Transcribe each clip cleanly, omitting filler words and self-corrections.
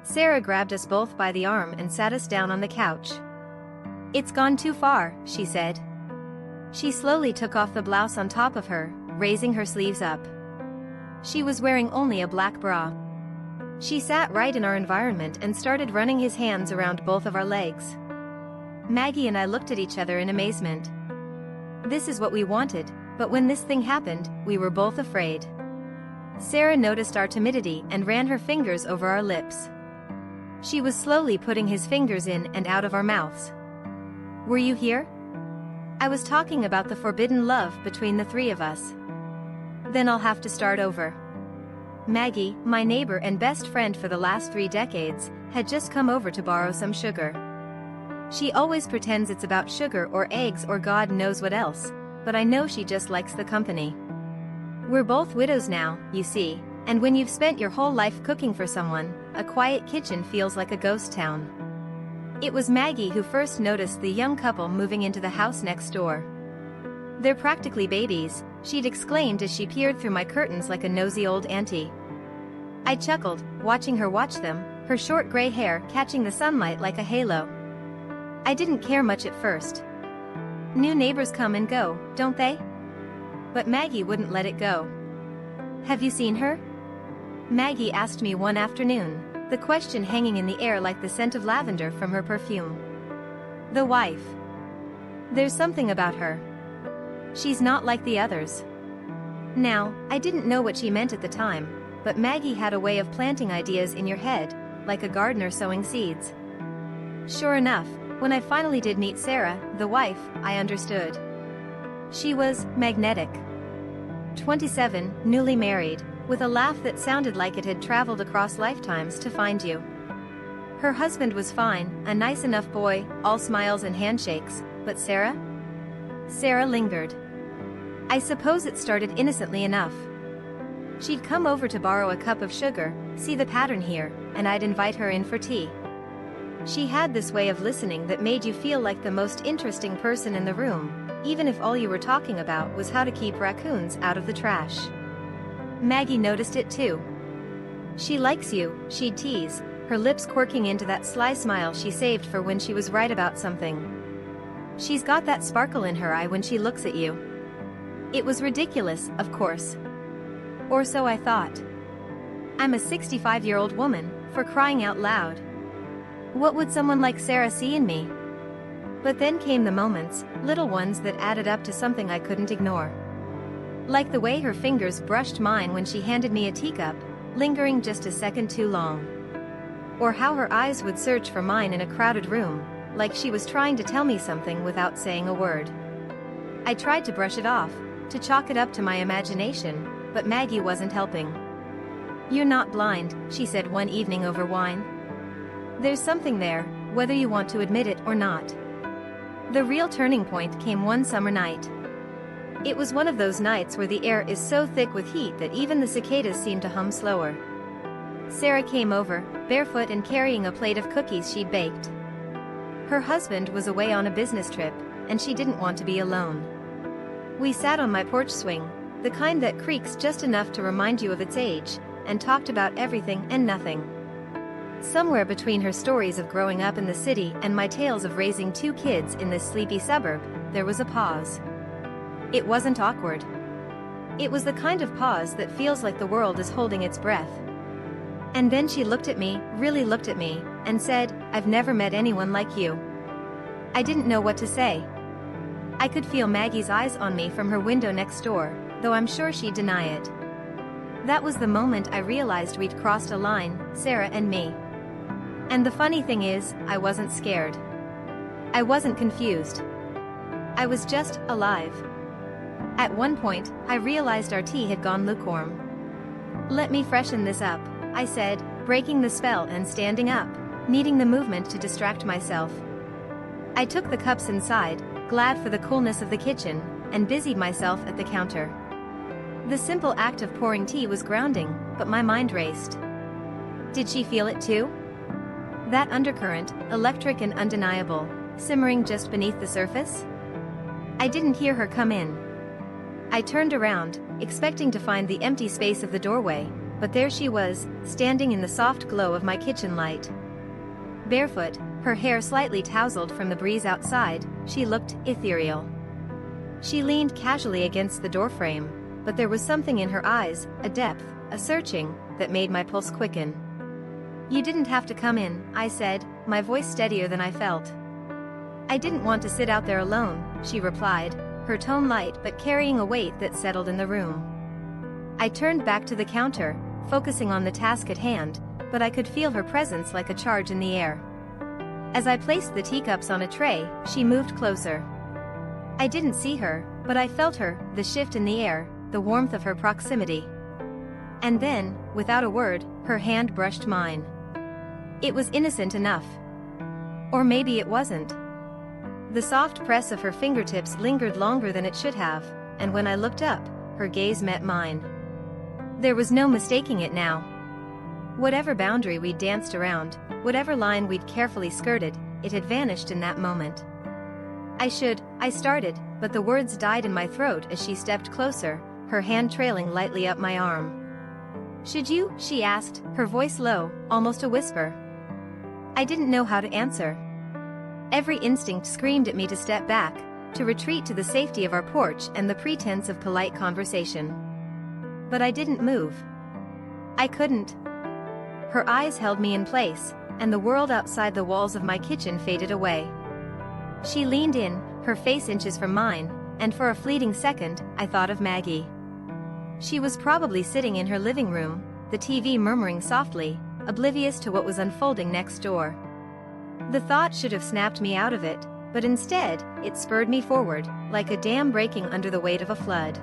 Sarah grabbed us both by the arm and sat us down on the couch. "It's gone too far," she said. She slowly took off the blouse on top of her, raising her sleeves up. She was wearing only a black bra. She sat right in our environment and started running his hands around both of our legs. Maggie and I looked at each other in amazement. This is what we wanted, but when this thing happened, we were both afraid. Sarah noticed our timidity and ran her fingers over our lips. She was slowly putting his fingers in and out of our mouths. "Were you here?" "I was talking about the forbidden love between the three of us." "Then I'll have to start over." Maggie, my neighbor and best friend for the last 3 decades, had just come over to borrow some sugar. She always pretends it's about sugar or eggs or God knows what else, but I know she just likes the company. We're both widows now, you see, and when you've spent your whole life cooking for someone, a quiet kitchen feels like a ghost town. It was Maggie who first noticed the young couple moving into the house next door. "They're practically babies," she'd exclaimed as she peered through my curtains like a nosy old auntie. I chuckled, watching her watch them, her short gray hair catching the sunlight like a halo. I didn't care much at first. New neighbors come and go, don't they? But Maggie wouldn't let it go. "Have you seen her?" Maggie asked me one afternoon, the question hanging in the air like the scent of lavender from her perfume. "The wife. There's something about her. She's not like the others." Now, I didn't know what she meant at the time, but Maggie had a way of planting ideas in your head, like a gardener sowing seeds. Sure enough, when I finally did meet Sarah, the wife, I understood. She was magnetic. 27, newly married, with a laugh that sounded like it had traveled across lifetimes to find you. Her husband was fine, a nice enough boy, all smiles and handshakes, but Sarah? Sarah lingered. I suppose it started innocently enough. She'd come over to borrow a cup of sugar, see the pattern here, and I'd invite her in for tea. She had this way of listening that made you feel like the most interesting person in the room, even if all you were talking about was how to keep raccoons out of the trash. Maggie noticed it too. "She likes you," she'd tease, her lips quirking into that sly smile she saved for when she was right about something. "She's got that sparkle in her eye when she looks at you." It was ridiculous, of course. Or so I thought. I'm a 65-year-old woman, for crying out loud. What would someone like Sarah see in me? But then came the moments, little ones that added up to something I couldn't ignore. Like the way her fingers brushed mine when she handed me a teacup, lingering just a second too long. Or how her eyes would search for mine in a crowded room, like she was trying to tell me something without saying a word. I tried to brush it off, to chalk it up to my imagination, but Maggie wasn't helping. "You're not blind," she said one evening over wine. "There's something there, whether you want to admit it or not." The real turning point came one summer night. It was one of those nights where the air is so thick with heat that even the cicadas seem to hum slower. Sarah came over, barefoot and carrying a plate of cookies she'd baked. Her husband was away on a business trip, and she didn't want to be alone. We sat on my porch swing, the kind that creaks just enough to remind you of its age, and talked about everything and nothing. Somewhere between her stories of growing up in the city and my tales of raising 2 kids in this sleepy suburb, there was a pause. It wasn't awkward. It was the kind of pause that feels like the world is holding its breath. And then she looked at me, really looked at me, and said, "I've never met anyone like you." I didn't know what to say. I could feel Maggie's eyes on me from her window next door, though I'm sure she'd deny it. That was the moment I realized we'd crossed a line, Sarah and me. And the funny thing is, I wasn't scared. I wasn't confused. I was just alive. At one point, I realized our tea had gone lukewarm. "Let me freshen this up," I said, breaking the spell and standing up, needing the movement to distract myself. I took the cups inside, glad for the coolness of the kitchen, and busied myself at the counter. The simple act of pouring tea was grounding, but my mind raced. Did she feel it too? That undercurrent, electric and undeniable, simmering just beneath the surface? I didn't hear her come in. I turned around, expecting to find the empty space of the doorway, but there she was, standing in the soft glow of my kitchen light. Barefoot, her hair slightly tousled from the breeze outside, she looked ethereal. She leaned casually against the doorframe, but there was something in her eyes, a depth, a searching, that made my pulse quicken. "You didn't have to come in," I said, my voice steadier than I felt. "I didn't want to sit out there alone," she replied, her tone light but carrying a weight that settled in the room. I turned back to the counter, focusing on the task at hand, but I could feel her presence like a charge in the air. As I placed the teacups on a tray, she moved closer. I didn't see her, but I felt her, the shift in the air, the warmth of her proximity. And then, without a word, her hand brushed mine. It was innocent enough. Or maybe it wasn't. The soft press of her fingertips lingered longer than it should have, and when I looked up, her gaze met mine. There was no mistaking it now. Whatever boundary we'd danced around, whatever line we'd carefully skirted, it had vanished in that moment. I started, but the words died in my throat as she stepped closer, her hand trailing lightly up my arm. "Should you?" she asked, her voice low, almost a whisper. I didn't know how to answer. Every instinct screamed at me to step back, to retreat to the safety of our porch and the pretense of polite conversation. But I didn't move. I couldn't. Her eyes held me in place, and the world outside the walls of my kitchen faded away. She leaned in, her face inches from mine, and for a fleeting second, I thought of Maggie. She was probably sitting in her living room, the TV murmuring softly, oblivious to what was unfolding next door. The thought should have snapped me out of it, but instead, it spurred me forward, like a dam breaking under the weight of a flood.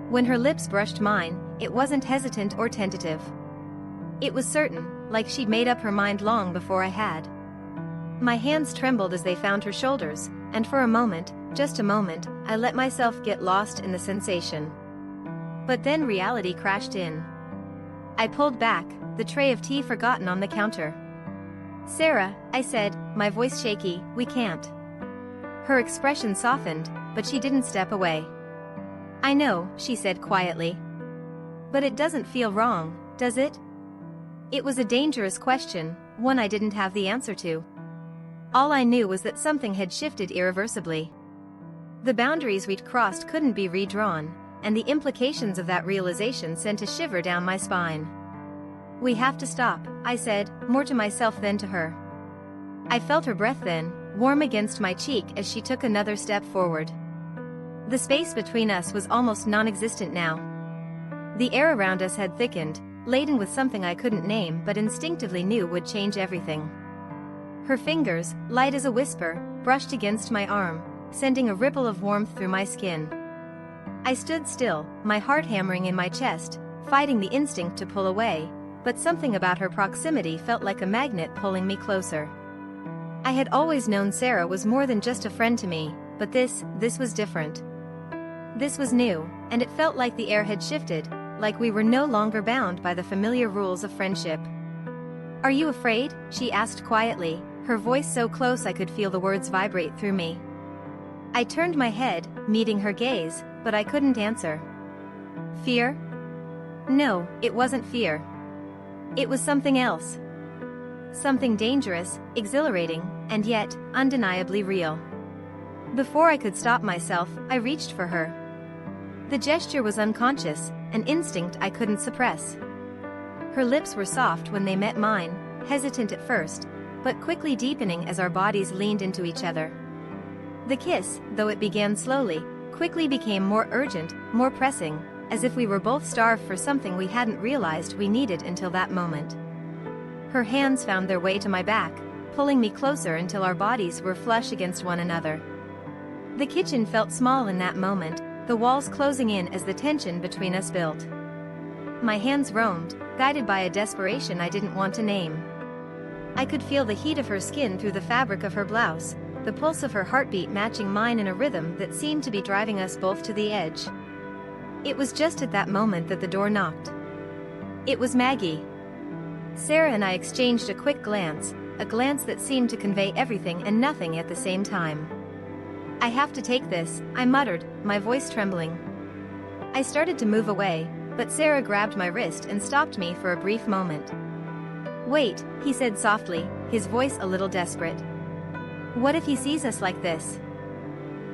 When her lips brushed mine, it wasn't hesitant or tentative. It was certain, like she'd made up her mind long before I had. My hands trembled as they found her shoulders, and for a moment, just a moment, I let myself get lost in the sensation. But then reality crashed in. I pulled back, the tray of tea forgotten on the counter. "Sarah," I said, my voice shaky, "we can't." Her expression softened, but she didn't step away. "I know," she said quietly. "But it doesn't feel wrong, does it?" It was a dangerous question, one I didn't have the answer to. All I knew was that something had shifted irreversibly. The boundaries we'd crossed couldn't be redrawn, and the implications of that realization sent a shiver down my spine. "We have to stop," I said, more to myself than to her. I felt her breath then, warm against my cheek as she took another step forward. The space between us was almost non-existent now. The air around us had thickened, laden with something I couldn't name but instinctively knew would change everything. Her fingers, light as a whisper, brushed against my arm, sending a ripple of warmth through my skin. I stood still, my heart hammering in my chest, fighting the instinct to pull away, but something about her proximity felt like a magnet pulling me closer. I had always known Sarah was more than just a friend to me, but this was different. This was new, and it felt like the air had shifted, like we were no longer bound by the familiar rules of friendship. "Are you afraid?" she asked quietly, her voice so close I could feel the words vibrate through me. I turned my head, meeting her gaze, but I couldn't answer. Fear? No, it wasn't fear. It was something else. Something dangerous, exhilarating, and yet, undeniably real. Before I could stop myself, I reached for her. The gesture was unconscious, an instinct I couldn't suppress. Her lips were soft when they met mine, hesitant at first, but quickly deepening as our bodies leaned into each other. The kiss, though it began slowly, quickly became more urgent, more pressing, as if we were both starved for something we hadn't realized we needed until that moment. Her hands found their way to my back, pulling me closer until our bodies were flush against one another. The kitchen felt small in that moment, the walls closing in as the tension between us built. My hands roamed, guided by a desperation I didn't want to name. I could feel the heat of her skin through the fabric of her blouse, the pulse of her heartbeat matching mine in a rhythm that seemed to be driving us both to the edge. It was just at that moment that the door knocked. It was Maggie. Sarah and I exchanged a quick glance, a glance that seemed to convey everything and nothing at the same time. "I have to take this," I muttered, my voice trembling. I started to move away, but Sarah grabbed my wrist and stopped me for a brief moment. "Wait," he said softly, his voice a little desperate. "What if he sees us like this?"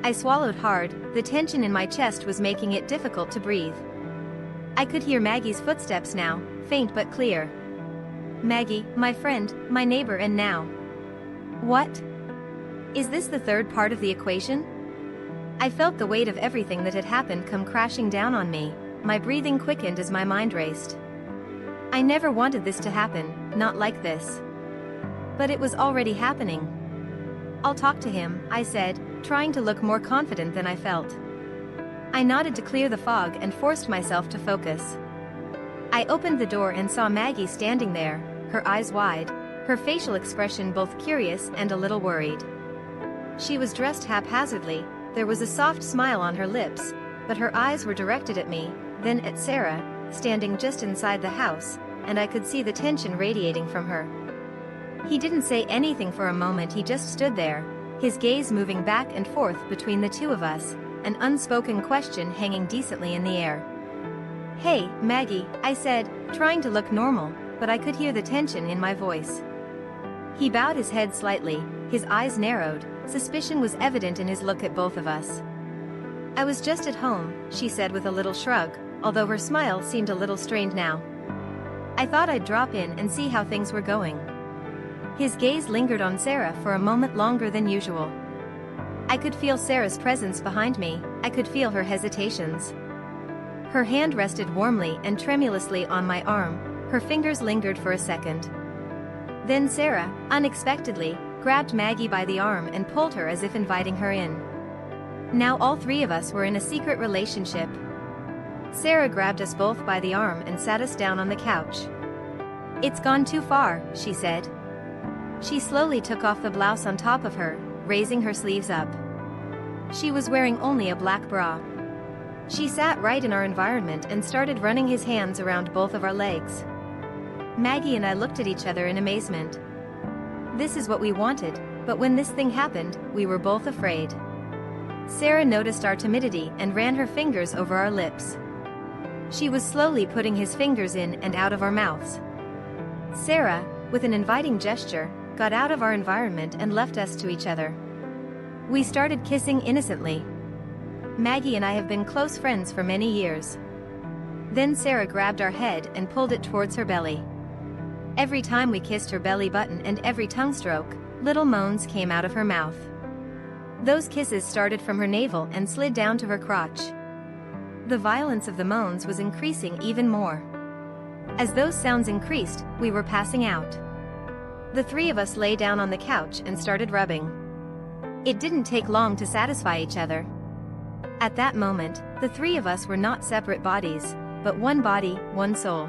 I swallowed hard, the tension in my chest was making it difficult to breathe. I could hear Maggie's footsteps now, faint but clear. Maggie, my friend, my neighbor, and now. What? Is this the third part of the equation? I felt the weight of everything that had happened come crashing down on me, my breathing quickened as my mind raced. I never wanted this to happen, not like this. But it was already happening. "I'll talk to him," I said, trying to look more confident than I felt. I nodded to clear the fog and forced myself to focus. I opened the door and saw Maggie standing there, her eyes wide, her facial expression both curious and a little worried. She was dressed haphazardly, there was a soft smile on her lips, but her eyes were directed at me, then at Sarah, standing just inside the house, and I could see the tension radiating from her. He didn't say anything for a moment, he just stood there, his gaze moving back and forth between the two of us, an unspoken question hanging decently in the air. "Hey, Maggie," I said, trying to look normal, but I could hear the tension in my voice. He bowed his head slightly, his eyes narrowed, suspicion was evident in his look at both of us. "I was just at home," she said with a little shrug, although her smile seemed a little strained now. "I thought I'd drop in and see how things were going." His gaze lingered on Sarah for a moment longer than usual. I could feel Sarah's presence behind me, I could feel her hesitations. Her hand rested warmly and tremulously on my arm, her fingers lingered for a second. Then Sarah, unexpectedly, grabbed Maggie by the arm and pulled her as if inviting her in. Now all three of us were in a secret relationship. Sarah grabbed us both by the arm and sat us down on the couch. "It's gone too far," she said. She slowly took off the blouse on top of her, raising her sleeves up. She was wearing only a black bra. She sat right in our environment and started running his hands around both of our legs. Maggie and I looked at each other in amazement. This is what we wanted, but when this thing happened, we were both afraid. Sarah noticed our timidity and ran her fingers over our lips. She was slowly putting his fingers in and out of our mouths. Sarah, with an inviting gesture, got out of our environment and left us to each other. We started kissing innocently. Maggie and I have been close friends for many years. Then Sarah grabbed our head and pulled it towards her belly. Every time we kissed her belly button and every tongue stroke, little moans came out of her mouth. Those kisses started from her navel and slid down to her crotch. The violence of the moans was increasing even more. As those sounds increased, we were passing out. The three of us lay down on the couch and started rubbing. It didn't take long to satisfy each other. At that moment, the three of us were not separate bodies, but one body, one soul.